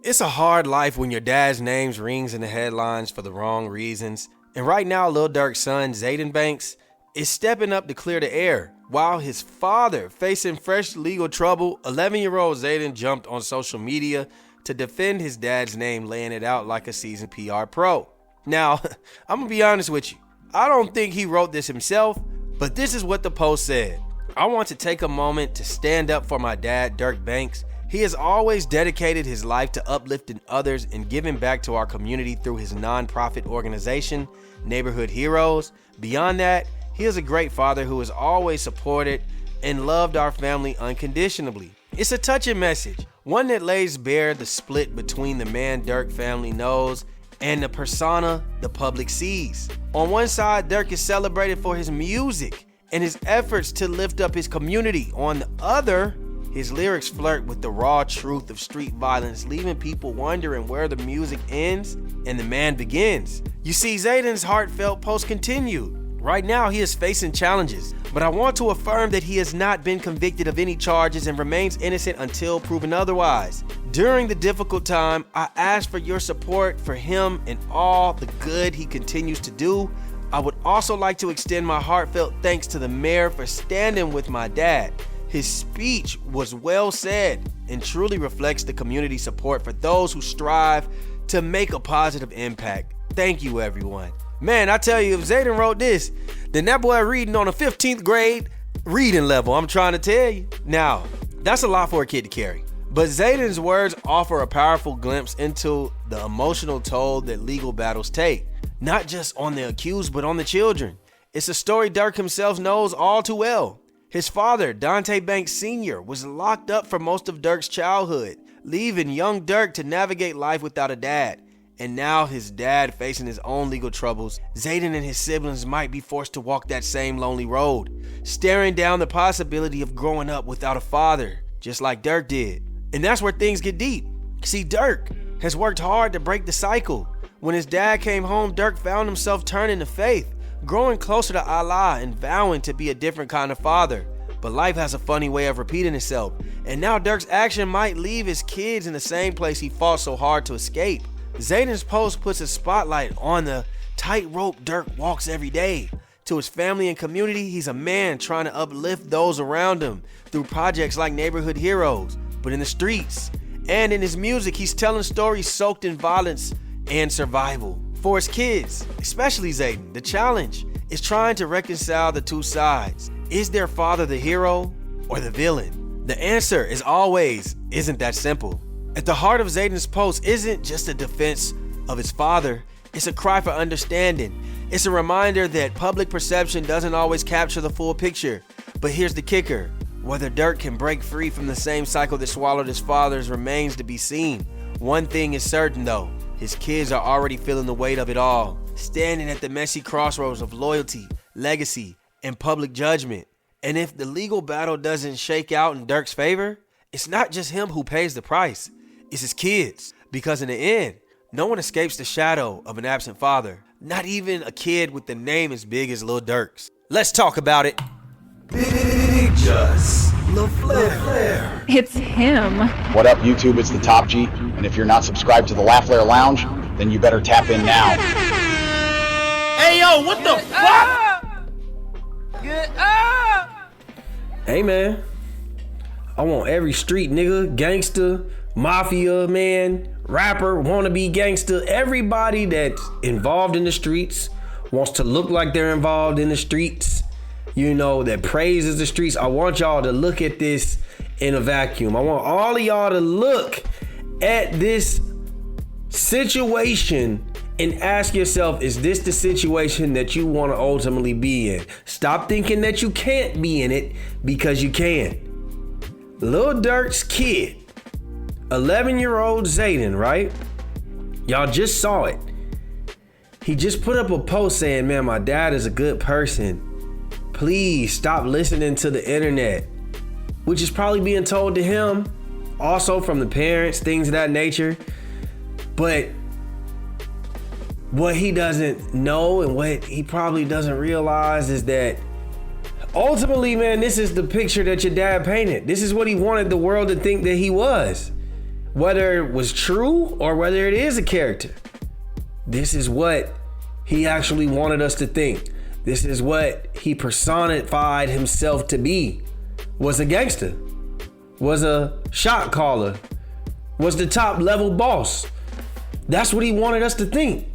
It's a hard life when your dad's name rings in the headlines for the wrong reasons. And right now, Lil Durk's son, Zayden Banks, is stepping up to clear the air. While his father facing fresh legal trouble, 11-year-old Zayden jumped on social media to defend his dad's name, laying it out like a seasoned PR pro. Now, I'm gonna be honest with you. I don't think he wrote this himself, but this is what the post said. I want to take a moment to stand up for my dad, Durk Banks. He has always dedicated his life to uplifting others and giving back to our community through his nonprofit organization, Neighborhood Heroes. Beyond that, he is a great father who has always supported and loved our family unconditionally. It's a touching message, one that lays bare the split between the man Durk family knows and the persona the public sees. On one side, Durk is celebrated for his music and his efforts to lift up his community. On the other, his lyrics flirt with the raw truth of street violence, leaving people wondering where the music ends and the man begins. You see, Zayden's heartfelt post continued. Right now, he is facing challenges, but I want to affirm that he has not been convicted of any charges and remains innocent until proven otherwise. During the difficult time, I ask for your support for him and all the good he continues to do. I would also like to extend my heartfelt thanks to the mayor for standing with my dad. His speech was well said and truly reflects the community support for those who strive to make a positive impact. Thank you, everyone. Man, I tell you, if Zayden wrote this, then that boy reading on a 15th grade reading level, I'm trying to tell you. Now, that's a lot for a kid to carry. But Zayden's words offer a powerful glimpse into the emotional toll that legal battles take, not just on the accused, but on the children. It's a story Durk himself knows all too well. His father, Dante Banks Sr., was locked up for most of Durk's childhood, leaving young Durk to navigate life without a dad. And now his dad facing his own legal troubles, Zayden and his siblings might be forced to walk that same lonely road, staring down the possibility of growing up without a father, just like Durk did. And that's where things get deep. See, Durk has worked hard to break the cycle. When his dad came home, Durk found himself turning to faith, growing closer to Allah and vowing to be a different kind of father. But life has a funny way of repeating itself. And now Durk's action might leave his kids in the same place he fought so hard to escape. Zayden's post puts a spotlight on the tightrope Durk walks every day. To his family and community, he's a man trying to uplift those around him through projects like Neighborhood Heroes. But in the streets and in his music, he's telling stories soaked in violence and survival. For his kids, especially Zayden, the challenge is trying to reconcile the two sides. Is their father the hero or the villain? The answer, as always, isn't that simple. At the heart of Zayden's post isn't just a defense of his father, it's a cry for understanding. It's a reminder that public perception doesn't always capture the full picture. But here's the kicker. Whether Durk can break free from the same cycle that swallowed his father's remains to be seen. One thing is certain though, his kids are already feeling the weight of it all, standing at the messy crossroads of loyalty, legacy, and public judgment. And if the legal battle doesn't shake out in Durk's favor, it's not just him who pays the price. It's his kids. Because in the end, no one escapes the shadow of an absent father. Not even a kid with the name as big as Lil Durk's. Let's talk about it. Big Just Lil Flair. It's him. What up, YouTube? It's the Top G. And if you're not subscribed to the Laugh Flair Lounge, then you better tap in now. Hey, yo, what the fuck? Get up! Hey, man. I want every street nigga, gangster, mafia man, rapper, wannabe gangster, everybody that's involved in the streets, wants to look like they're involved in the streets, you know, that praises the streets. I want y'all to look at this in a vacuum. I want all of y'all to look at this situation and ask yourself, is this the situation that you want to ultimately be in? Stop thinking that you can't be in it, because you can. Lil Durk's kid, 11-year-old Zayden, right? Y'all just saw it. He just put up a post saying, man, my dad is a good person. Please stop listening to the internet, which is probably being told to him, also from the parents, things of that nature. But what he doesn't know and what he probably doesn't realize is that ultimately, man, this is the picture that your dad painted. This is what he wanted the world to think that he was. whether it was true or whether it is a character, this is what he actually wanted us to think. This is what he personified himself to be. Was a gangster, was a shot caller, was the top level boss. That's what he wanted us to think.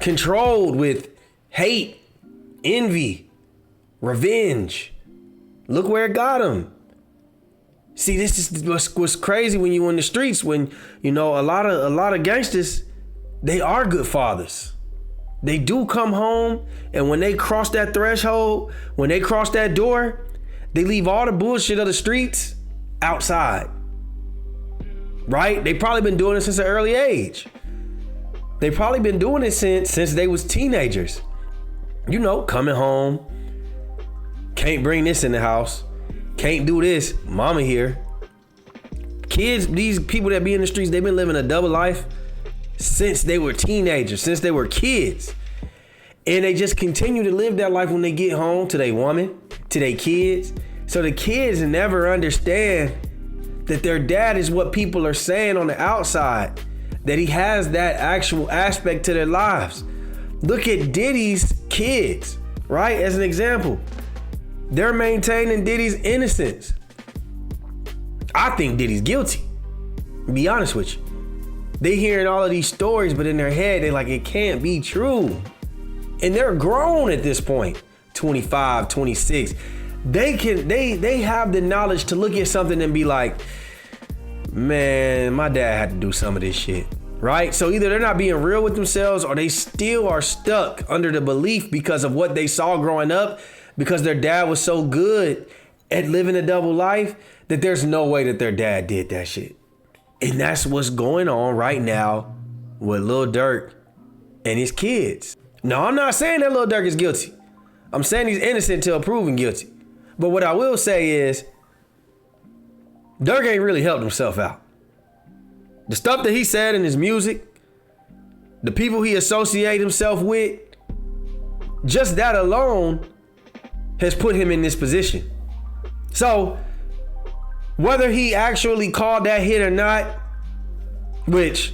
Controlled with hate, envy, revenge. Look where it got him. See, this is what's crazy when you in the streets, when, you know, a lot of gangsters, they are good fathers. They do come home, and when they cross that threshold, when they cross that door, they leave all the bullshit of the streets outside. Right? They probably been doing it since an early age. They probably been doing it since they was teenagers. You know, coming home, can't bring this in the house, can't do this, mama here. Kids, these people that be in the streets, they've been living a double life since they were teenagers, since they were kids. And they just continue to live that life when they get home to their woman, to their kids. So the kids never understand that their dad is what people are saying on the outside, that he has that actual aspect to their lives. Look at Diddy's kids, right? As an example, they're maintaining Diddy's innocence. I think Diddy's guilty, to be honest with you. They hearing all of these stories, but in their head, they're like, it can't be true. And they're grown at this point, 25, 26. They have the knowledge to look at something and be like, man, my dad had to do some of this shit, right? So either they're not being real with themselves, or they still are stuck under the belief because of what they saw growing up, because their dad was so good at living a double life that there's no way that their dad did that shit. And that's what's going on right now with Lil Durk and his kids. Now, I'm not saying that Lil Durk is guilty. I'm saying he's innocent until proven guilty. But what I will say is, Durk ain't really helped himself out. The stuff that he said in his music, the people he associated himself with, just that alone has put him in this position. So, whether he actually called that hit or not, which,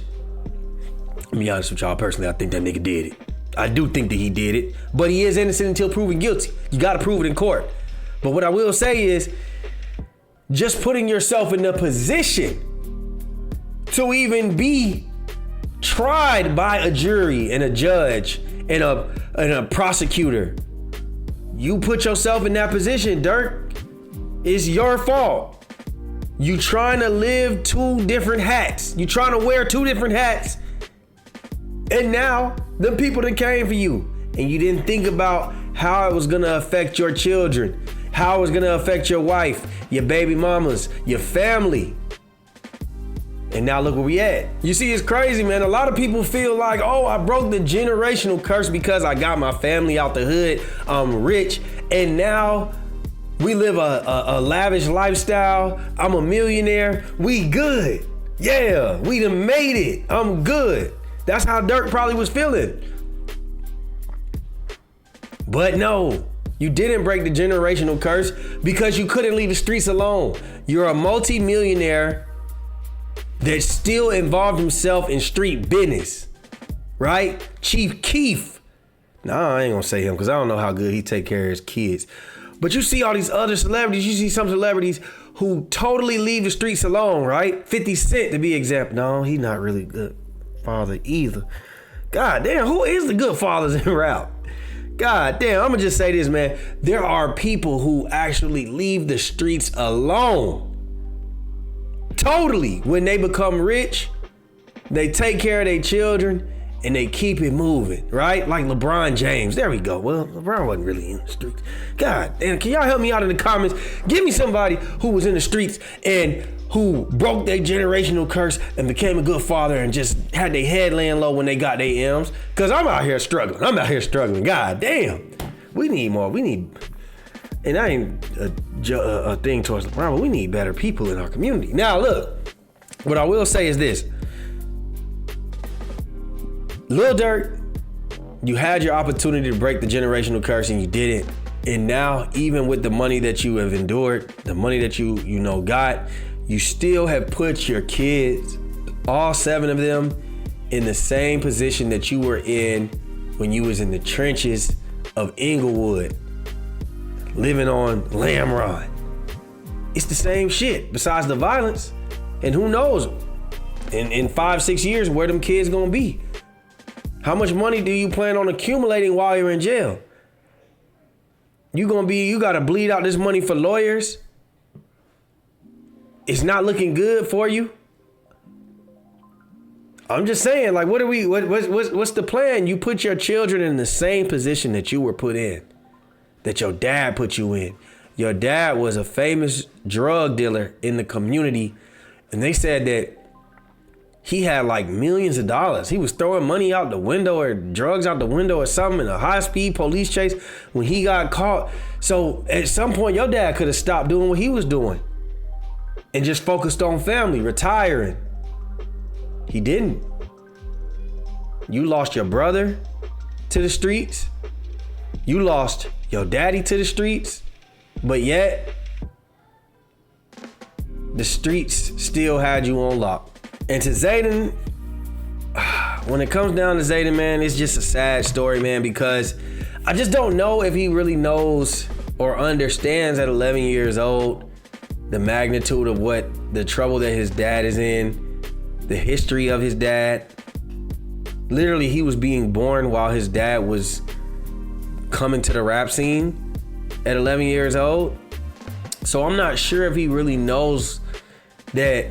let me be honest with y'all, personally, I think that nigga did it. I do think that he did it, but he is innocent until proven guilty. You gotta prove it in court. But what I will say is, just putting yourself in the position to even be tried by a jury and a judge and a prosecutor, you put yourself in that position, Durk. It's your fault. You trying to live two different hats. You trying to wear two different hats. And now, the people that came for you, and you didn't think about how it was gonna affect your children, how it was gonna affect your wife, your baby mamas, your family. And now look where we at. You see, it's crazy, man. A lot of people feel like, oh, I broke the generational curse because I got my family out the hood, I'm rich, and now we live a lavish lifestyle. I'm a millionaire. We good. Yeah, we done made it. I'm good. That's how Durk probably was feeling. But no, you didn't break the generational curse because you couldn't leave the streets alone. You're a multi-millionaire that still involved himself in street business, right? Chief Keef. Nah, I ain't gonna say him because I don't know how good he take care of his kids. But you see all these other celebrities, you see some celebrities who totally leave the streets alone, right? 50 Cent to be exact. No, he's not really good father either. God damn, who is the good fathers in rap? God damn, I'm gonna just say this, man. There are people who actually leave the streets alone. Totally. When they become rich, they take care of their children and they keep it moving, right? Like LeBron James. There we go. Well, LeBron wasn't really in the streets. God damn, can y'all help me out in the comments? Give me somebody who was in the streets and who broke their generational curse and became a good father and just had their head laying low when they got their M's. Cause I'm out here struggling. God damn. We need more. And I ain't a thing towards LeBron, but we need better people in our community. Now look, what I will say is this. Lil Durk, you had your opportunity to break the generational curse and you didn't. And now, even with the money that you have endured, the money that you got, you still have put your kids, all 7 of them, in the same position that you were in when you was in the trenches of Inglewood, living on Lamron. It's the same shit, besides the violence. And who knows, in 5-6 years, where them kids gonna be? How much money do you plan on accumulating while you're in jail? You gotta bleed out this money for lawyers? It's not looking good for you? I'm just saying, like, what's the plan? You put your children in the same position that you were put in, that your dad put you in. Your dad was a famous drug dealer in the community, and they said that he had like millions of dollars. He was throwing money out the window or drugs out the window or something in a high-speed police chase when he got caught. So at some point, your dad could have stopped doing what he was doing and just focused on family, retiring. He didn't. You lost your brother to the streets. You lost your daddy to the streets. But yet, the streets still had you on lock. And to Zayden, when it comes down to Zayden, man, it's just a sad story, man, because I just don't know if he really knows or understands at 11 years old the magnitude of what the trouble that his dad is in, the history of his dad. Literally, he was being born while his dad was coming to the rap scene at 11 years old. So I'm not sure if he really knows that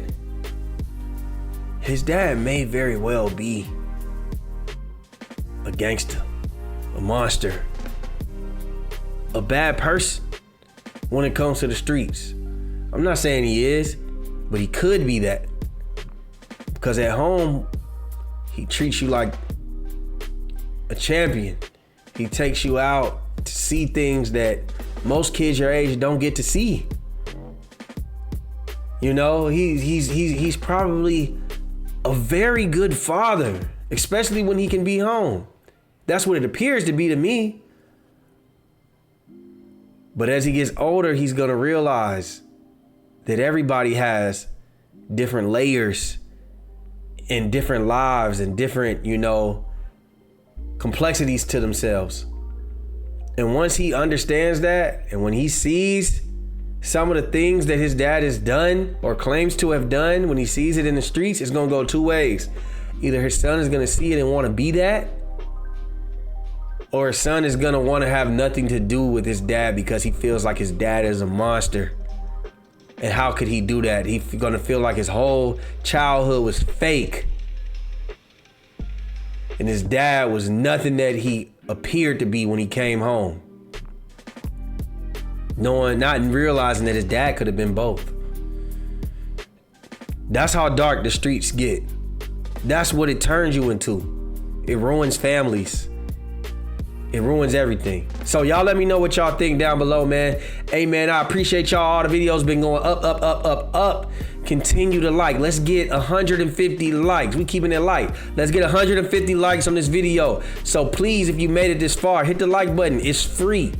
his dad may very well be a gangster, a monster, a bad person when it comes to the streets. I'm not saying he is, but he could be that. Because at home, he treats you like a champion. He takes you out to see things that most kids your age don't get to see. You know, he's probably a very good father, especially when he can be home. That's what it appears to be to me. But as he gets older, he's gonna realize that everybody has different layers and different lives and different, complexities to themselves. And once he understands that, and when he sees some of the things that his dad has done or claims to have done, when he sees it in the streets, it's gonna go 2 ways. Either his son is gonna see it and wanna be that, or his son is gonna wanna have nothing to do with his dad because he feels like his dad is a monster. And how could he do that? He's gonna feel like his whole childhood was fake. And his dad was nothing that he appeared to be when he came home. Not realizing that his dad could have been both. That's how dark the streets get. That's what it turns you into. It ruins families. It ruins everything. So y'all let me know what y'all think down below, man. Hey, man, I appreciate y'all. All the videos been going up. Continue to like. Let's get 150 likes. We keeping it light. Let's get 150 likes on this video. So please, if you made it this far, hit the like button. It's free.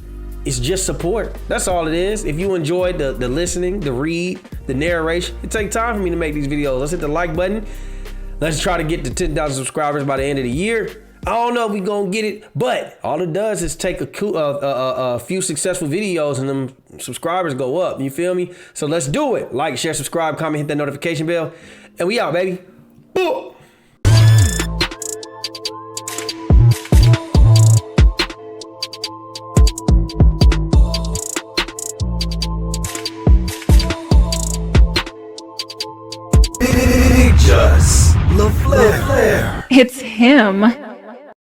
It's just support. That's all it is. If you enjoyed the listening, the read, the narration, it takes time for me to make these videos. Let's hit the like button. Let's try to get to 10,000 subscribers by the end of the year. I don't know if we gonna get it, but all it does is take a few successful videos and them subscribers go up. You feel me? So let's do it. Like, share, subscribe, comment, hit that notification bell, and we out, baby. Boom. Big Just LaFleur. It's him.